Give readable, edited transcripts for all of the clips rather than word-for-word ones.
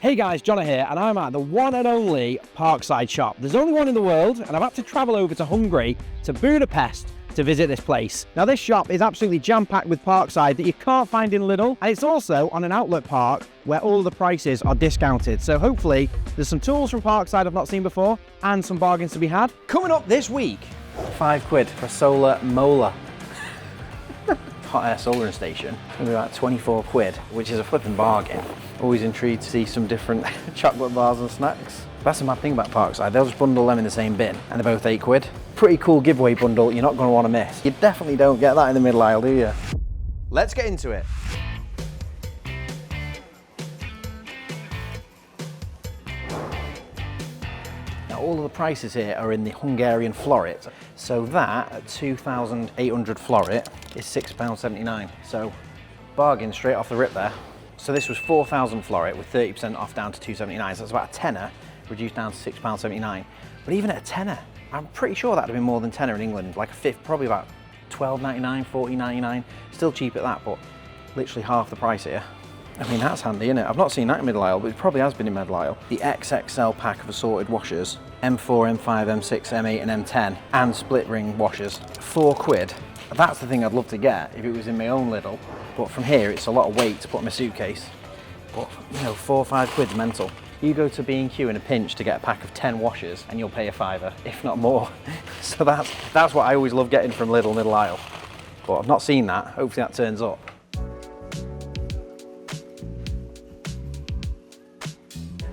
Hey guys, Jona here, and I'm at the one and only Parkside shop. There's only one in the world, and I've had to travel over to Hungary, to Budapest, to visit this place. Now this shop is absolutely jam-packed with Parkside that you can't find in LIDL, and it's also on an outlet park where all of the prices are discounted. So hopefully there's some tools from Parkside I've not seen before, and some bargains to be had. Coming up this week, £5 for a solar molar. Hot air soldering station, it's gonna be about 24 quid, which is a flipping bargain. Always intrigued to see some different chocolate bars and snacks. That's the mad thing about Parkside, they'll just bundle them in the same bin, and they're both £8. Pretty cool giveaway bundle you're not gonna wanna miss. You definitely don't get that in the middle aisle, do you? Let's get into it. Now all of the prices here are in the Hungarian florit. So that, at 2,800 florit, is £6.79. So bargain straight off the rip there. So this was 4,000 florit with 30% off down to £2.79. So it's about a tenner, reduced down to £6.79. But even at a tenner, I'm pretty sure that'd have been more than tenner in England. Like a fifth, probably about £12.99, £14.99. Still cheap at that, but literally half the price here. I mean, that's handy, isn't it? I've not seen that in middle aisle, but it probably has been in middle aisle. The XXL pack of assorted washers, M4, M5, M6, M8 and M10, and split ring washers, £4. That's the thing I'd love to get if it was in my own LIDL, but from here it's a lot of weight to put in my suitcase. But you know, £4 or £5 mental. You go to B&Q in a pinch to get a pack of 10 washers and you'll pay a £5, if not more. So that's what I always love getting from LIDL middle aisle. But I've not seen that, hopefully that turns up.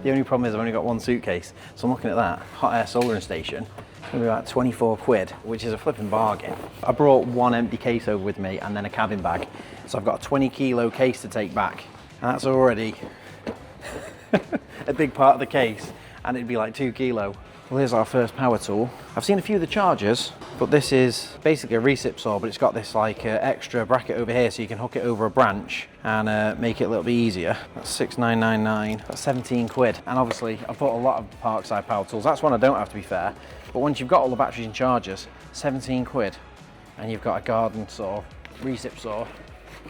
The only problem is I've only got one suitcase, so I'm looking at that. Hot air soldering station, it's gonna be about 24 quid, which is a flipping bargain. I brought one empty case over with me and then a cabin bag. So I've got a 20 kilo case to take back. And that's already a big part of the case, and it'd be like 2 kilo. Well, here's our first power tool. I've seen a few of the chargers, but this is basically a recip saw, but it's got this like extra bracket over here so you can hook it over a branch and make it a little bit easier. That's 6,999, that's 17 quid. And obviously I've bought a lot of Parkside power tools. That's one I don't have, to be fair. But once you've got all the batteries and chargers, 17 quid, and you've got a garden saw, recip saw,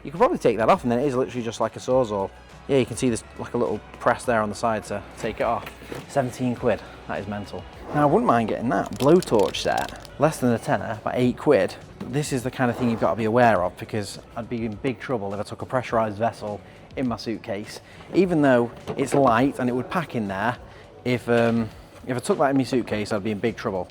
you could probably take that off and then it is literally just like a sawzall. Yeah, you can see there's like a little press there on the side to take it off. 17 quid, that is mental. Now I wouldn't mind getting that blowtorch set, less than a tenner, about 8 quid. This is the kind of thing you've got to be aware of because I'd be in big trouble if I took a pressurized vessel in my suitcase. Even though it's light and it would pack in there, if I took that in my suitcase, I'd be in big trouble.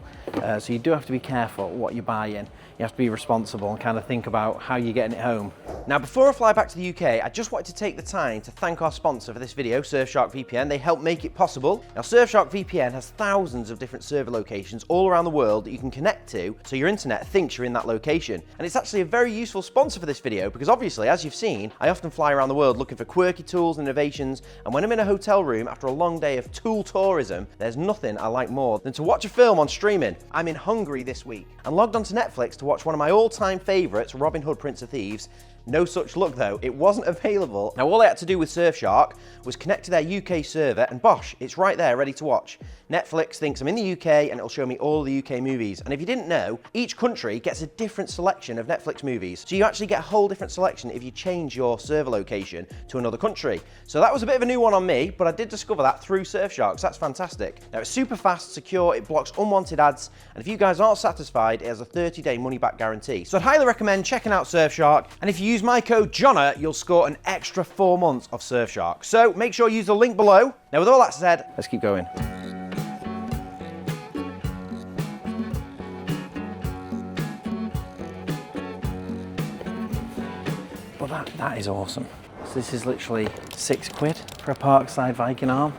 So you do have to be careful what you're buying. You have to be responsible and kind of think about how you're getting it home. Now, before I fly back to the UK, I just wanted to take the time to thank our sponsor for this video, Surfshark VPN. They help make it possible. Now, Surfshark VPN has thousands of different server locations all around the world that you can connect to, so your internet thinks you're in that location. And it's actually a very useful sponsor for this video because obviously, as you've seen, I often fly around the world looking for quirky tools and innovations. And when I'm in a hotel room after a long day of tool tourism, there's nothing I like more than to watch a film on streaming. I'm in Hungary this week and logged onto Netflix to watch one of my all-time favorites, Robin Hood, Prince of Thieves. No such luck though, it wasn't available. Now all I had to do with Surfshark was connect to their UK server and bosh, it's right there ready to watch. Netflix thinks I'm in the UK and it'll show me all the UK movies. And if you didn't know, each country gets a different selection of Netflix movies. So you actually get a whole different selection if you change your server location to another country. So that was a bit of a new one on me, but I did discover that through Surfshark, so that's fantastic. Now it's super fast, secure, it blocks unwanted ads, and if you guys aren't satisfied, it has a 30-day money-back guarantee. So I'd highly recommend checking out Surfshark, and if you use my code Jona, you'll score an extra 4 months of Surfshark. So make sure you use the link below. Now with all that said, let's keep going. Well, that is awesome. So this is literally 6 quid for a Parkside Viking arm.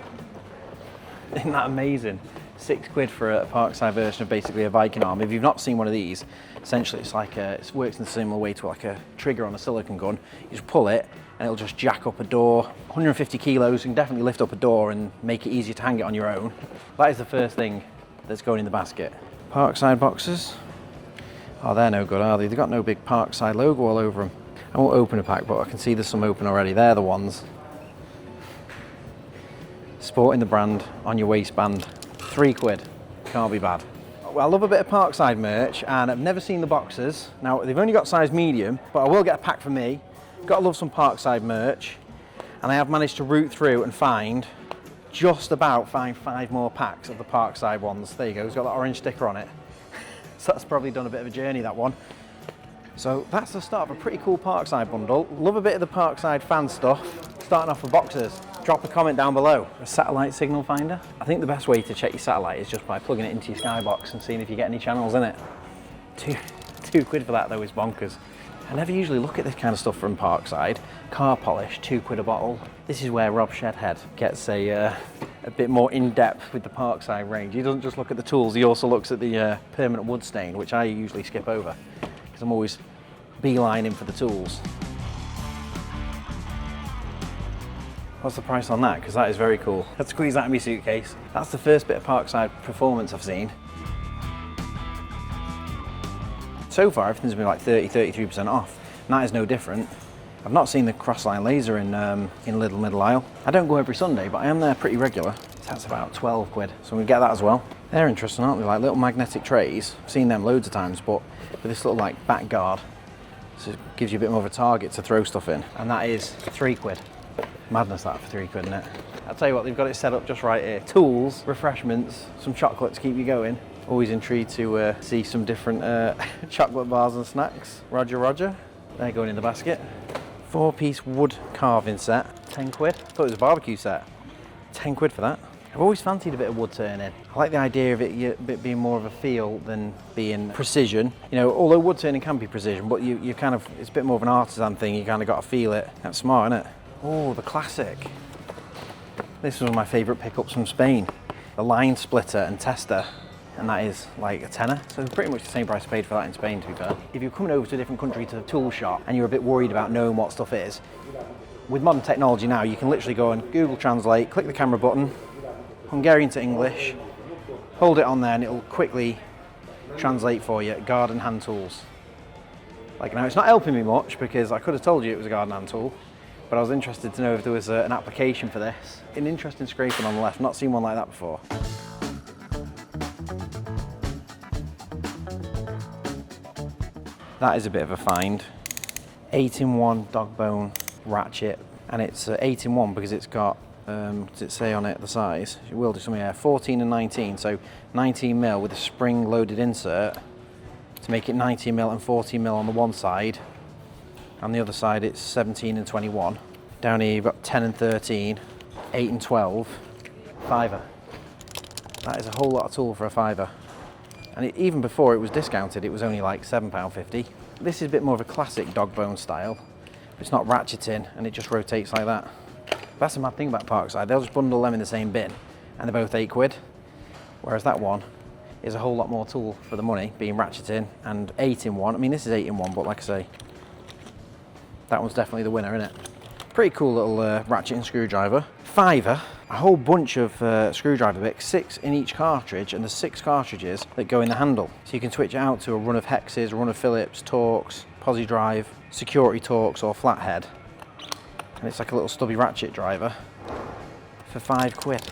Isn't that amazing? 6 quid for a Parkside version of basically a Viking arm. If you've not seen one of these, essentially it's like it works in a similar way to like a trigger on a silicone gun. You just pull it and it'll just jack up a door. 150 kilos, you can definitely lift up a door and make it easier to hang it on your own. That is the first thing that's going in the basket. Parkside boxes. Oh, they're no good, are they? They've got no big Parkside logo all over them. I won't open a pack, but I can see there's some open already. They're the ones. Sporting the brand on your waistband. 3 quid. Can't be bad. Well, I love a bit of Parkside merch, and I've never seen the boxes. Now, they've only got size medium, but I will get a pack for me. Got to love some Parkside merch. And I have managed to root through and find just about find 5 more packs of the Parkside ones. There you go, it's got that orange sticker on it. So that's probably done a bit of a journey, that one. So that's the start of a pretty cool Parkside bundle. Love a bit of the Parkside fan stuff. Starting off with boxes. Drop a comment down below. A satellite signal finder. I think the best way to check your satellite is just by plugging it into your skybox and seeing if you get any channels in it. Two quid for that though is bonkers. I never usually look at this kind of stuff from Parkside. Car polish, 2 quid a bottle. This is where Shedhead gets a bit more in-depth with the Parkside range. He doesn't just look at the tools, he also looks at the permanent wood stain, which I usually skip over because I'm always beelining for the tools. What's the price on that? Because that is very cool. Let's squeeze that in my suitcase. That's the first bit of Parkside performance I've seen. So far, everything's been like 30–33% off. And that is no different. I've not seen the crossline laser in LIDL middle aisle. I don't go every Sunday, but I am there pretty regular. So that's about 12 quid. So we get that as well. They're interesting, aren't they? Like little magnetic trays. I've seen them loads of times, but with this little like back guard, so it gives you a bit more of a target to throw stuff in. And that is 3 quid. Madness that for 3 quid, isn't it? I'll tell you what, they've got it set up just right here. Tools, refreshments, some chocolate to keep you going. Always intrigued to see some different chocolate bars and snacks. Roger. They're going in the basket. 4-piece wood carving set, 10 quid. I thought it was a barbecue set. 10 quid for that. I've always fancied a bit of wood turning. I like the idea of it being more of a feel than being precision. You know, although wood turning can be precision, but you kind of, it's a bit more of an artisan thing. You kind of got to feel it. That's smart, isn't it? Oh, the classic. This was one of my favourite pickups from Spain. The line splitter and tester. And that is like a tenner. So pretty much the same price I paid for that in Spain, to be fair. If you're coming over to a different country to a tool shop and you're a bit worried about knowing what stuff is, with modern technology now, you can literally go and Google Translate, click the camera button, Hungarian to English, hold it on there and it'll quickly translate for you, garden hand tools. Like now it's not helping me much because I could have told you it was a garden hand tool, but I was interested to know if there was an application for this. An interesting scraping on the left, not seen one like that before. That is a bit of a find. 8-in-1 dog bone ratchet, and it's 8-in-1 because it's got, does it say on it the size? It will do something here, 14 and 19, so 19mm with a spring loaded insert to make it 19mm and 14mm on the one side. On the other side it's 17 and 21. Down here you've got 10 and 13, 8 and 12, £5. That is a whole lot of tool for a £5. And even before it was discounted, it was only like £7.50. This is a bit more of a classic dog bone style. It's not ratcheting and it just rotates like that. That's the mad thing about Parkside. They'll just bundle them in the same bin and they're both 8 quid. Whereas that one is a whole lot more tool for the money, being ratcheting and 8-in-1. I mean, this is 8-in-1, but like I say, that one's definitely the winner, isn't it? Pretty cool little ratcheting screwdriver. £5. A whole bunch of screwdriver bits, 6 in each cartridge, and there's 6 cartridges that go in the handle. So you can switch it out to a run of Hexes, a run of Phillips, Torx, Posi drive, security Torx or flathead. And it's like a little stubby ratchet driver for 5 quid.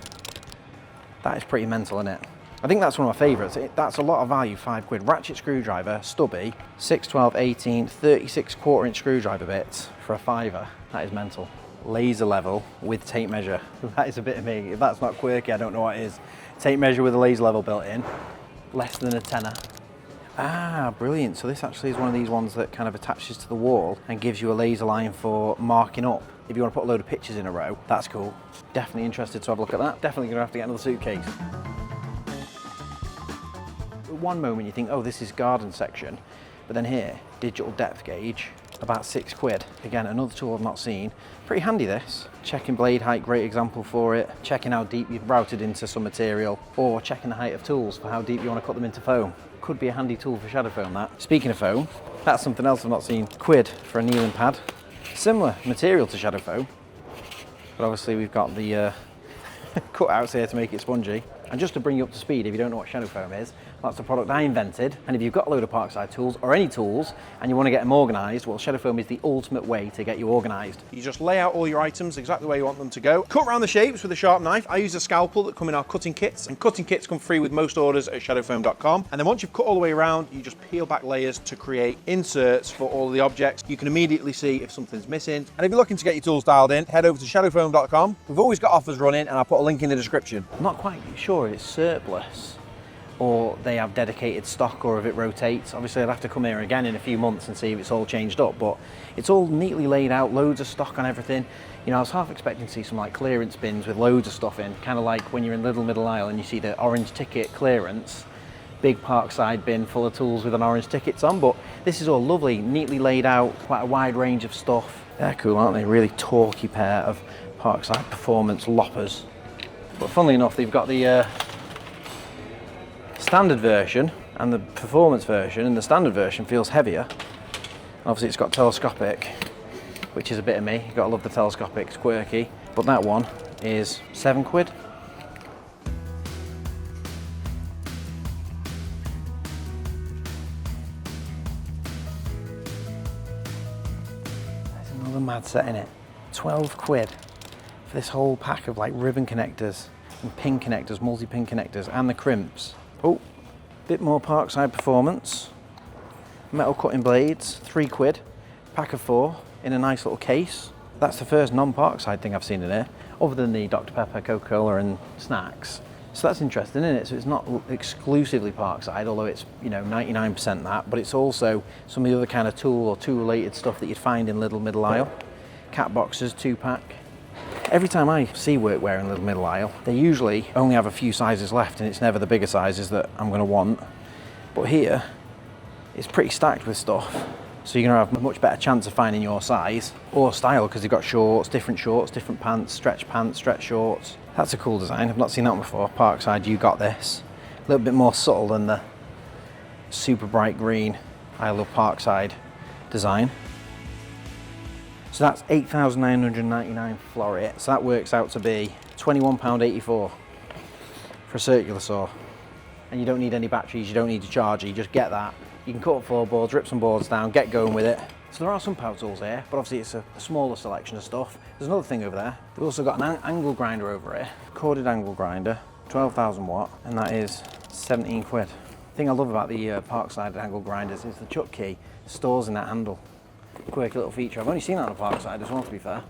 That is pretty mental, isn't it? I think that's one of my favourites. That's a lot of value, 5 quid. Ratchet screwdriver, stubby, 6, 12, 18, 36 1/4-inch screwdriver bits for a £5. That is mental. Laser level with tape measure. That is a bit of me. If that's not quirky, I don't know what is. Tape measure with a laser level built in. Less than a tenner. Ah, brilliant. So this actually is one of these ones that kind of attaches to the wall and gives you a laser line for marking up. If you want to put a load of pictures in a row, that's cool. Definitely interested to have a look at that. Definitely going to have to get another suitcase. At one moment you think, oh, this is garden section. But then here, digital depth gauge, about 6 quid. Again, another tool I've not seen. Pretty handy this. Checking blade height, great example for it. Checking how deep you've routed into some material, or checking the height of tools for how deep you want to cut them into foam. Could be a handy tool for shadow foam, that. Speaking of foam, that's something else I've not seen. £1 for a kneeling pad. Similar material to shadow foam, but obviously we've got the cutouts here to make it spongy. And just to bring you up to speed, if you don't know what shadow foam is, that's the product I invented. And if you've got a load of Parkside tools or any tools and you want to get them organised, well, shadow foam is the ultimate way to get you organised. You just lay out all your items exactly where you want them to go. Cut around the shapes with a sharp knife. I use a scalpel that come in our cutting kits, and cutting kits come free with most orders at shadowfoam.com. And then once you've cut all the way around, you just peel back layers to create inserts for all of the objects. You can immediately see if something's missing. And if you're looking to get your tools dialed in, head over to shadowfoam.com. We've always got offers running, and I'll put a link in the description. I'm not quite sure if it's surplus or they have dedicated stock or if it rotates. Obviously I'd have to come here again in a few months and see if it's all changed up, but it's all neatly laid out, loads of stock on everything. You know, I was half expecting to see some like clearance bins with loads of stuff in, kind of like when you're in Lidl middle aisle and you see the orange ticket clearance, big Parkside bin full of tools with an orange tickets on, but this is all lovely, neatly laid out, quite a wide range of stuff. They're cool, aren't they? Really torquey pair of Parkside Performance loppers. But funnily enough, they've got the standard version and the performance version, and the standard version feels heavier. Obviously it's got telescopic, which is a bit of me. You've got to love the telescopic, it's quirky. But that one is £7. There's another mad set in it. £12 for this whole pack of like ribbon connectors and pin connectors, multi-pin connectors, and the crimps. Oh, bit more Parkside Performance. Metal cutting blades, £3. Pack of 4 in a nice little case. That's the first non-Parkside thing I've seen in here, other than the Dr. Pepper, Coca-Cola and snacks. So that's interesting, isn't it? So it's not exclusively Parkside, although it's, you know, 99% that, but it's also some of the other kind of tool or tool-related stuff that you'd find in Lidl middle aisle. Cat boxes, 2-pack. Every time I see workwear in Lidl middle aisle, they usually only have a few sizes left, and it's never the bigger sizes that I'm going to want. But here, it's pretty stacked with stuff. So you're going to have a much better chance of finding your size or style, because they've got shorts, different pants, stretch shorts. That's a cool design. I've not seen that one before. Parkside, you got this. A little bit more subtle than the super bright green I Love Parkside design. So that's £8,999 floret. So that works out to be £21.84 for a circular saw. And you don't need any batteries, you don't need a charger, you just get that. You can cut up floorboards, rip some boards down, get going with it. So there are some power tools here, but obviously it's a smaller selection of stuff. There's another thing over there. We've also got an angle grinder over here. Corded angle grinder, 12,000 watt, and that is £17. The thing I love about the Parkside angle grinders is the chuck key stores in that handle. Quirky little feature. I've only seen that on a Parkside as well, to be fair.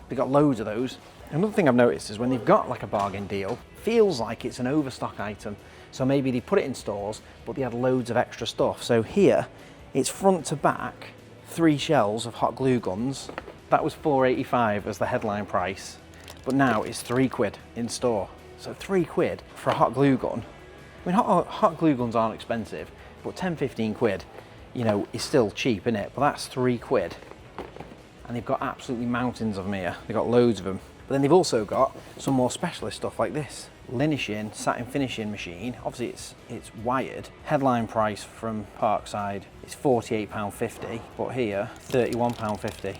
They've got loads of those. Another thing I've noticed is when they've got like a bargain deal, feels like it's an overstock item. So maybe they put it in stores, but they had loads of extra stuff. So here, it's front to back, 3 shells of hot glue guns. That was £4.85 as the headline price, but now it's £3 in store. So £3 for a hot glue gun. I mean, hot glue guns aren't expensive, but 10-15 quid, you know, is still cheap, isn't it? But that's £3. And they've got absolutely mountains of them here. They've got loads of them. But then they've also got some more specialist stuff like this. Linishin satin finishing machine. Obviously it's wired. Headline price from Parkside is £48.50, but here £31.50.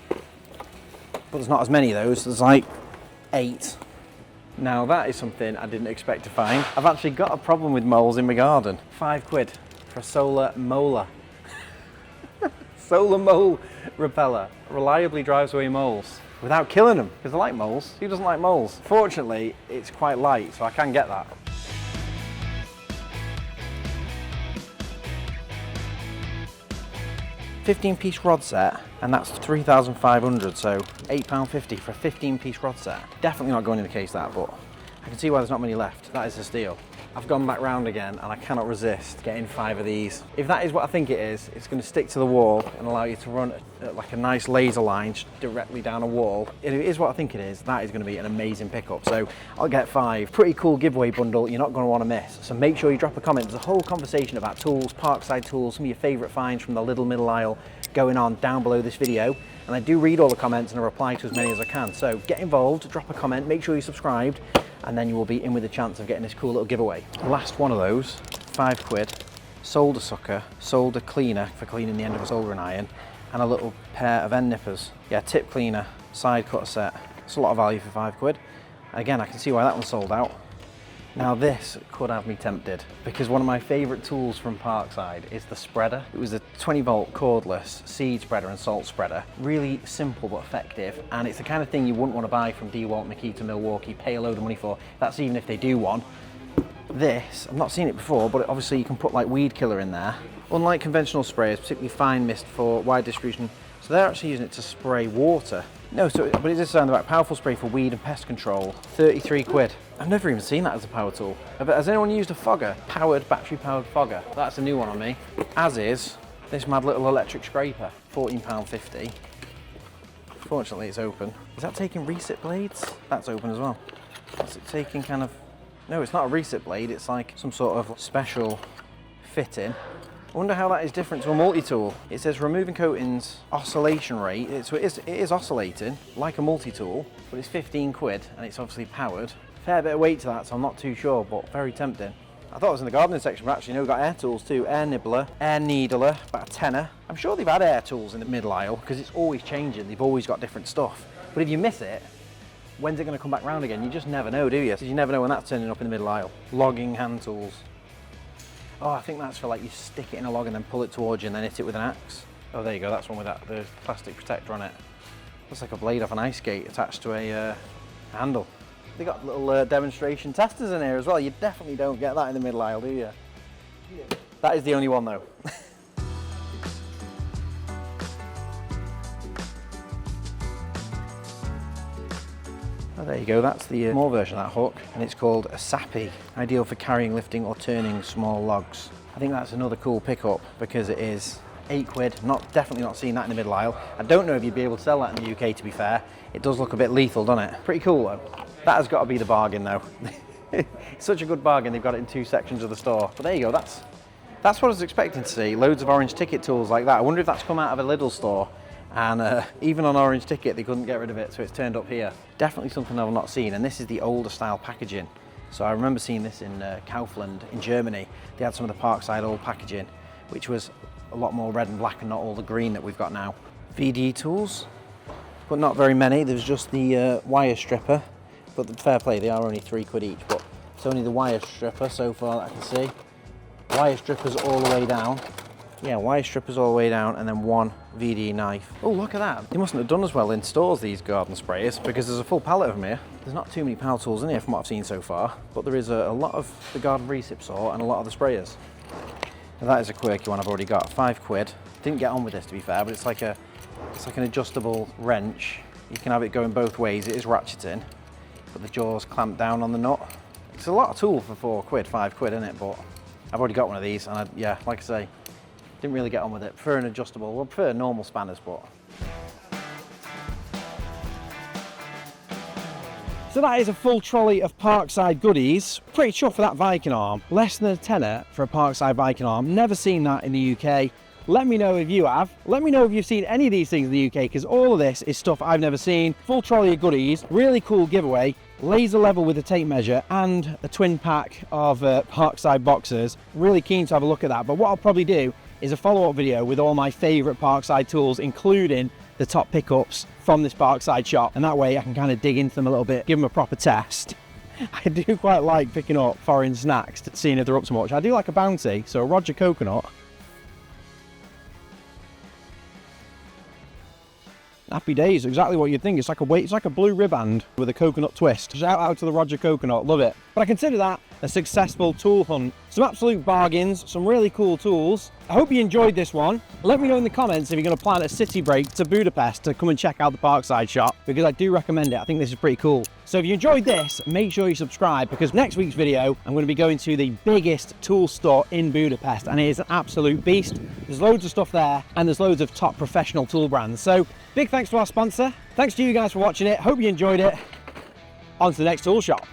But there's not as many of those, there's like 8. Now that is something I didn't expect to find. I've actually got a problem with moles in my garden. £5 for a solar molar. Solar mole repeller. Reliably drives away moles without killing them, because I like moles. Who doesn't like moles? Fortunately, it's quite light, so I can get that. £15-piece rod set, and that's 3,500, so £8.50 for a 15-piece rod set. Definitely not going in the case that, but I can see why there's not many left. That is a steal. I've gone back round again and I cannot resist getting 5 of these. If that is what I think it is, it's going to stick to the wall and allow you to run like a nice laser line directly down a wall. If it is what I think it is, that is going to be an amazing pickup. So I'll get 5. Pretty cool giveaway bundle you're not going to want to miss. So make sure you drop a comment. There's a whole conversation about tools, Parkside tools, some of your favourite finds from the Lidl middle aisle going on down below this video. And I do read all the comments and I reply to as many as I can. So get involved, drop a comment, make sure you're subscribed, and then you will be in with a chance of getting this cool little giveaway. The last one of those, £5, solder sucker, solder cleaner for cleaning the end of a soldering iron, and a little pair of end nippers. Yeah, tip cleaner, side cutter set. It's a lot of value for £5. Again, I can see why that one's sold out. Now this could have me tempted because one of my favourite tools from Parkside is the spreader. It was a 20 volt cordless seed spreader and salt spreader. Really simple but effective, and it's the kind of thing you wouldn't want to buy from DeWalt, Makita, Milwaukee, pay a load of money for. That's even if they do one. This, I've not seen it before, but obviously you can put like weed killer in there. Unlike conventional sprayers, particularly fine mist for wide distribution, so they're actually using it to spray water. No, but it does sound about powerful spray for weed and pest control. 33 quid. I've never even seen that as a power tool. Has anyone used a fogger? Battery powered fogger. That's a new one on me. As is this mad little electric scraper. £14.50. Fortunately it's open. Is that taking reset blades? That's open as well. What's it taking kind of... No, it's not a reset blade, it's like some sort of special fitting. I wonder how that is different to a multi-tool. It says removing coatings, oscillation rate. It is oscillating like a multi-tool, but it's 15 quid and it's obviously powered. Fair bit of weight to that, so I'm not too sure, but very tempting. I thought it was in the gardening section, but actually no, we've got air tools too. Air nibbler, air needler, about a tenner. I'm sure they've had air tools in the middle aisle because it's always changing. They've always got different stuff. But if you miss it, when's it going to come back round again? You just never know, do you? Because you never know when that's turning up in the middle aisle. Logging hand tools. Oh, I think that's for like you stick it in a log and then pull it towards you and then hit it with an axe. Oh, there you go, that's one with the plastic protector on it. Looks like a blade off an ice skate attached to a handle. They got little demonstration testers in here as well. You definitely don't get that in the middle aisle, do you? Yeah. That is the only one though. Oh, there you go, that's the small version of that hook, and it's called a sappy, ideal for carrying, lifting or turning small logs. I think that's another cool pickup because it is 8 quid, definitely not seen that in the middle aisle. I don't know if you'd be able to sell that in the UK, to be fair. It does look a bit lethal, doesn't it? Pretty cool though. That has got to be the bargain though. It's such a good bargain, they've got it in 2 sections of the store. But there you go, that's what I was expecting to see, loads of orange ticket tools like that. I wonder if that's come out of a LIDL store. And even on Orange Ticket they couldn't get rid of it, so it's turned up here. Definitely something I've not seen, and this is the older style packaging. So I remember seeing this in Kaufland in Germany. They had some of the Parkside old packaging, which was a lot more red and black and not all the green that we've got now. VD tools, but not very many. There's just the wire stripper, but fair play, they are only 3 quid each, but it's only the wire stripper so far that I can see. Wire strippers all the way down. Yeah, wire strippers all the way down, and then 1 VD knife. Oh, look at that. They mustn't have done as well in stores, these garden sprayers, because there's a full pallet of them here. There's not too many power tools in here from what I've seen so far, but there is a lot of the garden recip saw and a lot of the sprayers. Now, that is a quirky one I've already got, 5 quid. Didn't get on with this, to be fair, but it's like an adjustable wrench. You can have it going both ways. It is ratcheting, but the jaws clamp down on the nut. It's a lot of tool for 4 quid, 5 quid, isn't it? But I've already got one of these, and yeah, like I say, didn't really get on with it. Prefer an adjustable, well, prefer normal spanners, but. So that is a full trolley of Parkside goodies. Pretty chuffed for that Viking arm. Less than a tenner for a Parkside Viking arm. Never seen that in the UK. Let me know if you have. Let me know if you've seen any of these things in the UK, because all of this is stuff I've never seen. Full trolley of goodies, really cool giveaway. Laser level with a tape measure and a twin pack of Parkside boxers. Really keen to have a look at that, but what I'll probably do is a follow-up video with all my favourite Parkside tools, including the top pickups from this Parkside shop, and that way I can kind of dig into them a little bit, give them a proper test. I do quite like picking up foreign snacks, seeing if they're up to much. I do like a bounty, so a Roger coconut. Happy days, exactly what you'd think. It's like a blue ribband with a coconut twist. Shout out to the Roger coconut, love it. But I consider that a successful tool hunt. Some absolute bargains, some really cool tools. I hope you enjoyed this one. Let me know in the comments if you're going to plan a city break to Budapest to come and check out the Parkside shop, because I do recommend it. I think this is pretty cool. So if you enjoyed this, make sure you subscribe, because next week's video I'm going to be going to the biggest tool store in Budapest, and it is an absolute beast. There's loads of stuff there, and there's loads of top professional tool brands. So big thanks to our sponsor. Thanks to you guys for watching it. Hope you enjoyed it. On to the next tool shop.